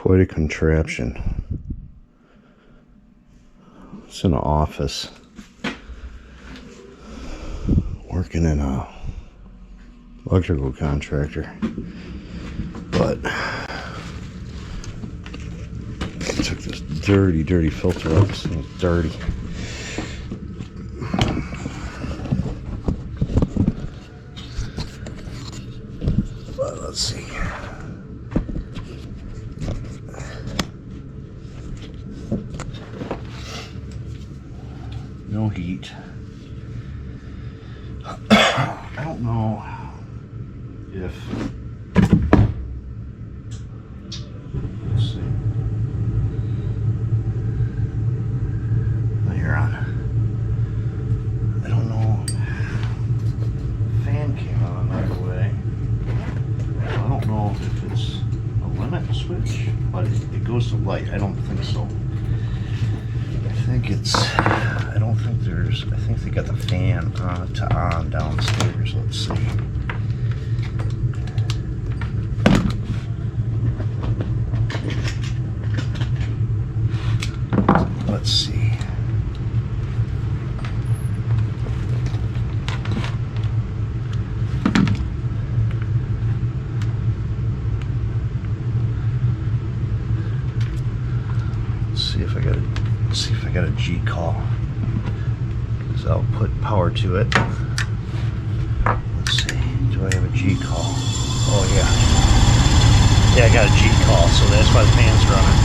quite a contraption. It's in an office. Working in a electrical contractor. But I took this dirty filter off. This thing's dirty. But let's see. No heat. I don't know if, let's see, you're on. I don't know, fan came on right away. I don't know if it's a limit switch, but it goes to light. I don't think so. I think it's, I don't think there's, I think they got the fan to on downstairs. Let's see. Let's see. See if I got a G call. So I'll put power to it. Let's see. Do I have a G call? Oh yeah. Yeah, I got a G call, so that's why the fan's running.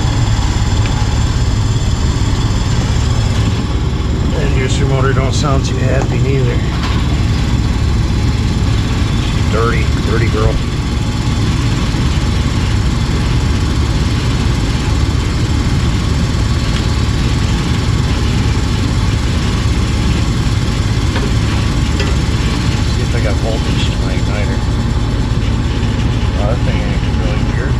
And inducer motor don't sound too happy neither. Dirty girl. I got voltage to my igniter. Oh, that thing acting really weird.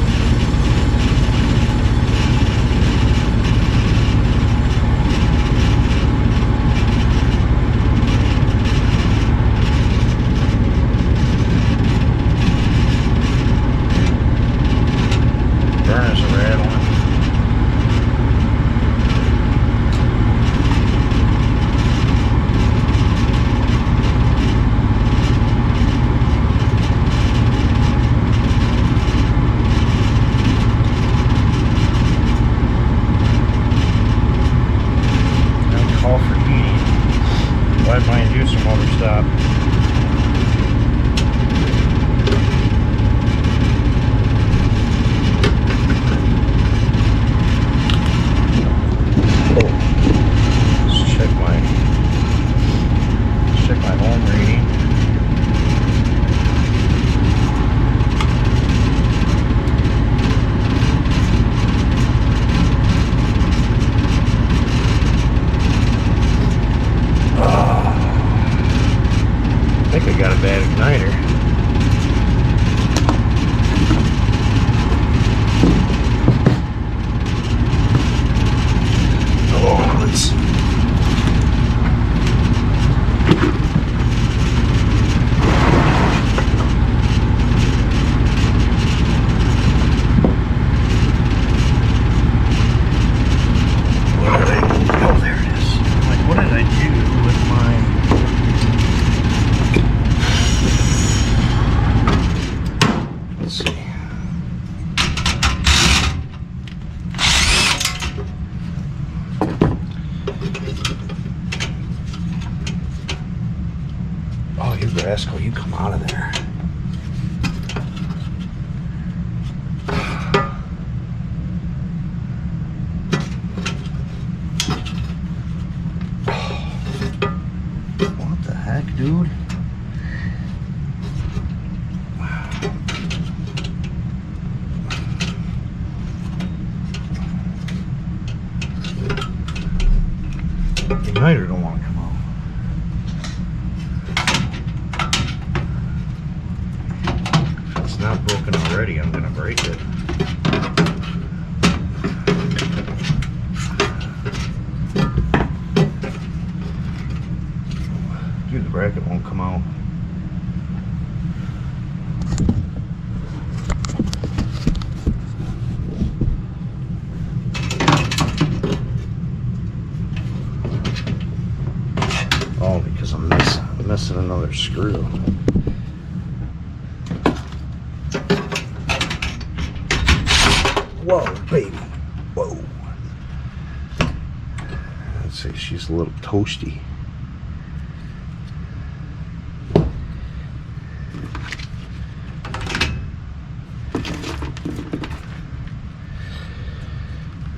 Burners are rattling. Why'd my inducer motor stop? Let's check my home reading. I think I got a bad igniter. Oh, let's see. Oh, there it is. I'm like, what did I do with my... Let's see. Oh, you rascal, you come out of there. What the heck, dude? Igniter don't want to come out. If it's not broken already, I'm going to break it. Dude, the bracket won't come out. another screw. Whoa, baby. Whoa. Let's see, she's a little toasty.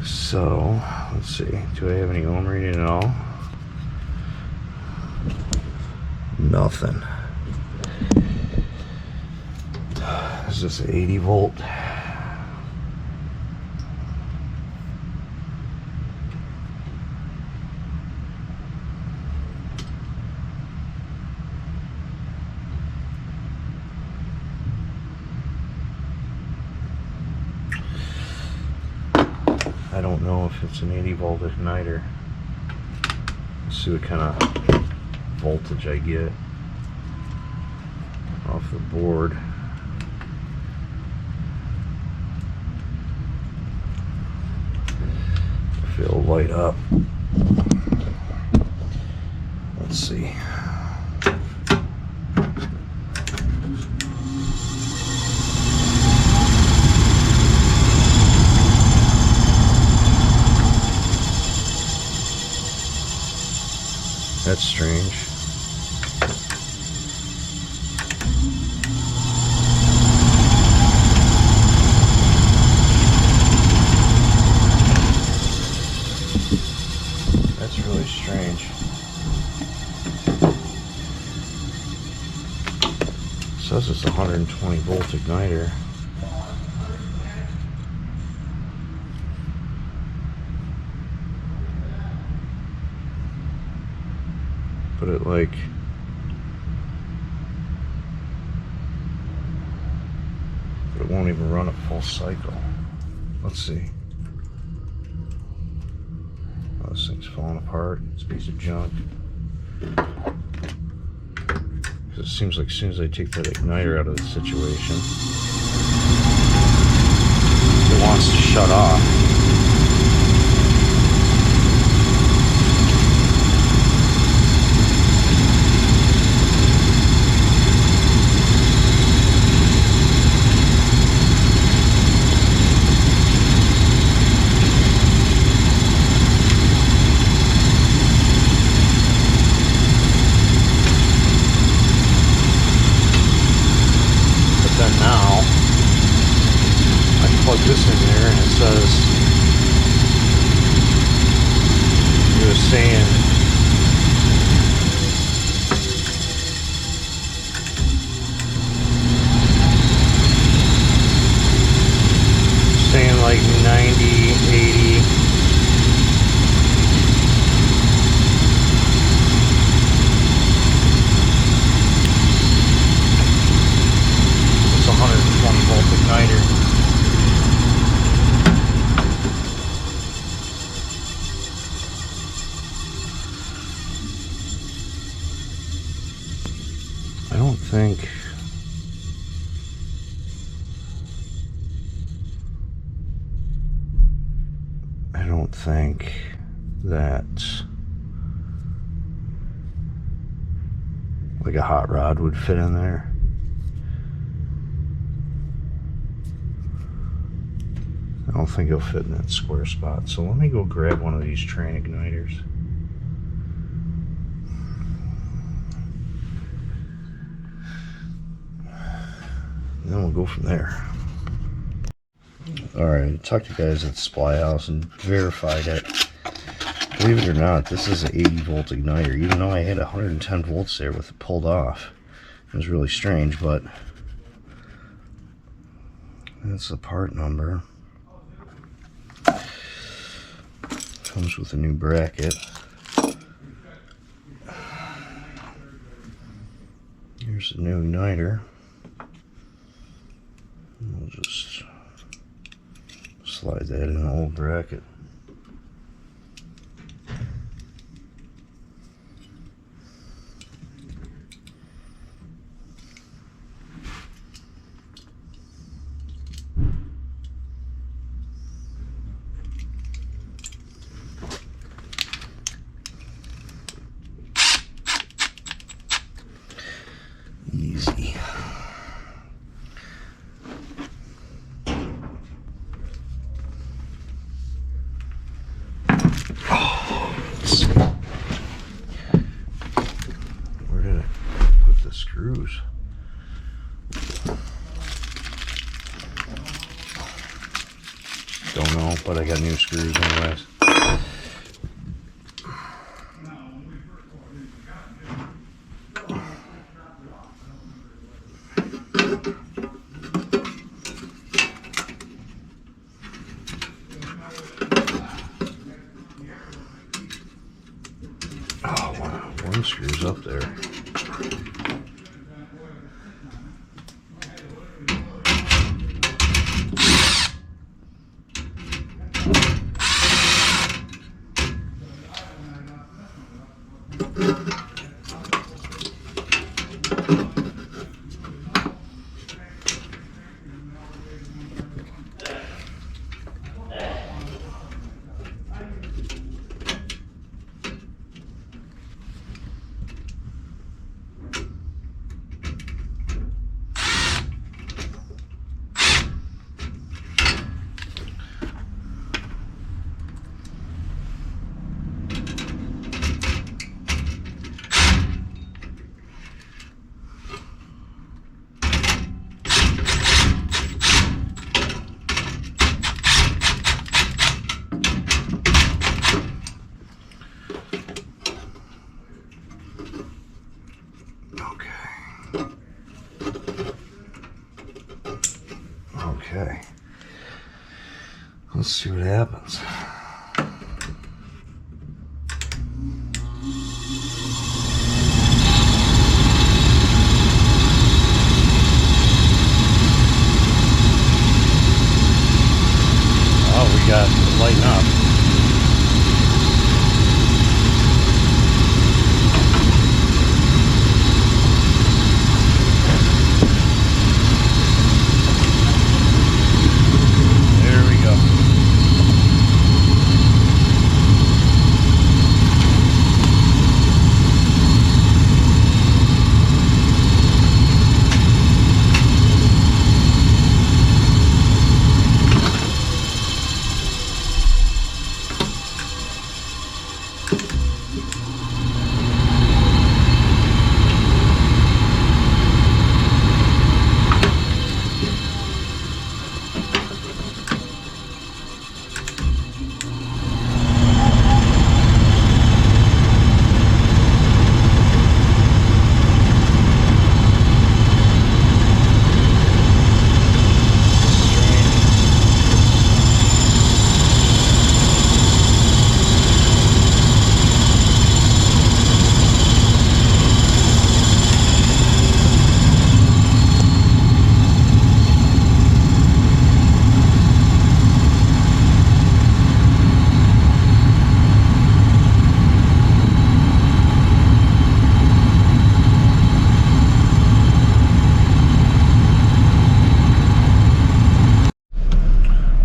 So, let's see, do I have any ohm reading at all? Nothing. Is this 80 volt? I don't know if it's an 80 volt igniter. Let's see what kind of voltage I get off the board. If it'll light up. Let's see. That's strange. That's really strange. It says it's a 120 volt igniter. But it like it won't even run at full cycle. Let's see. Oh, this thing's falling apart. It's a piece of junk. It seems like as soon as I take that igniter out of the situation, it wants to shut off. This in there and it says it was saying like 90, 80. It's 120 volt igniter. I don't think that like a hot rod would fit in there. I don't think it'll fit in that square spot. So let me go grab one of these train igniters. And then we'll go from there. Alright, I talked to guys at the supply house and verified it. Believe it or not, this is an 80 volt igniter, even though I had 110 volts there with it pulled off. It was really strange, but that's the part number. Comes with a new bracket. Here's the new igniter. We'll just slide that in the old bracket. but I got new screws anyways. Oh wow, one screw's up there. Okay, let's see what happens. Oh, we got it lighting up.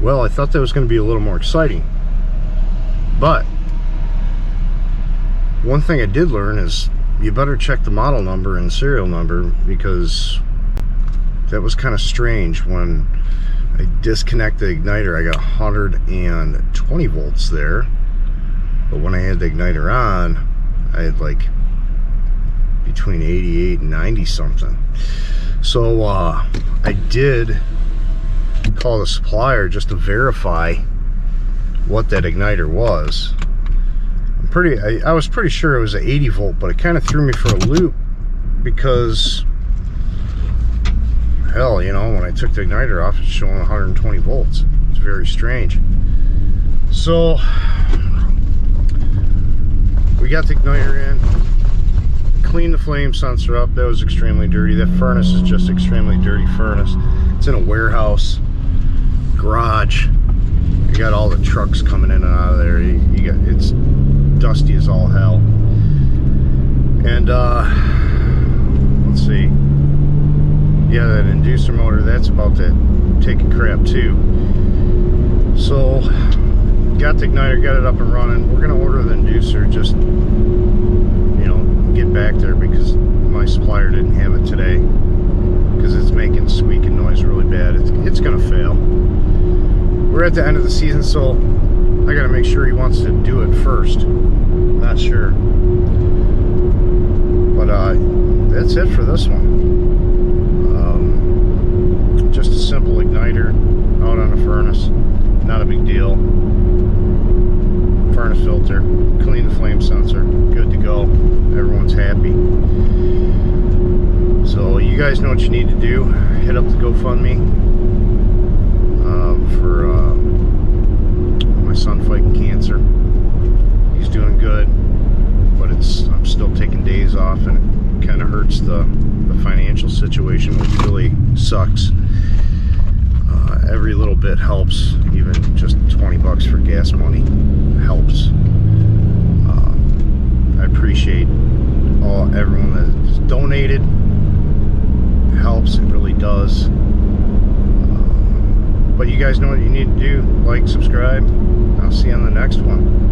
Well, I thought that was going to be a little more exciting, but one thing I did learn is you better check the model number and serial number, because that was kind of strange. When I disconnect the igniter, I got 120 volts there, but when I had the igniter on, I had like between 88 and 90 something. So I did call the supplier just to verify what that igniter was. I was pretty sure it was an 80 volt, but it kind of threw me for a loop, because hell, you know, when I took the igniter off, it's showing 120 volts. It's very strange. So we got the igniter in, cleaned the flame sensor up. That was extremely dirty. That furnace is just extremely dirty furnace. It's in a warehouse garage. You got all the trucks coming in and out of there. It's dusty as all hell. And let's see. Yeah, that inducer motor, that's about to take a crap too. So got the igniter, got it up and running. We're gonna order the inducer, just, you know, get back there, because my supplier didn't have it today, because it's making squeaking noise really bad. It's gonna fail. We're at the end of the season, so I gotta make sure he wants to do it first. Not sure, but that's it for this one. Just a simple igniter out on a furnace, not a big deal. what you need to do. Hit up the GoFundMe for my son fighting cancer. He's doing good, but I'm still taking days off, and it kind of hurts the financial situation, which really sucks. Every little bit helps. Even just 20 bucks for gas money helps. I appreciate everyone that's donated. It helps, it really does. But you guys know what you need to do. Like, subscribe. I'll see you on the next one.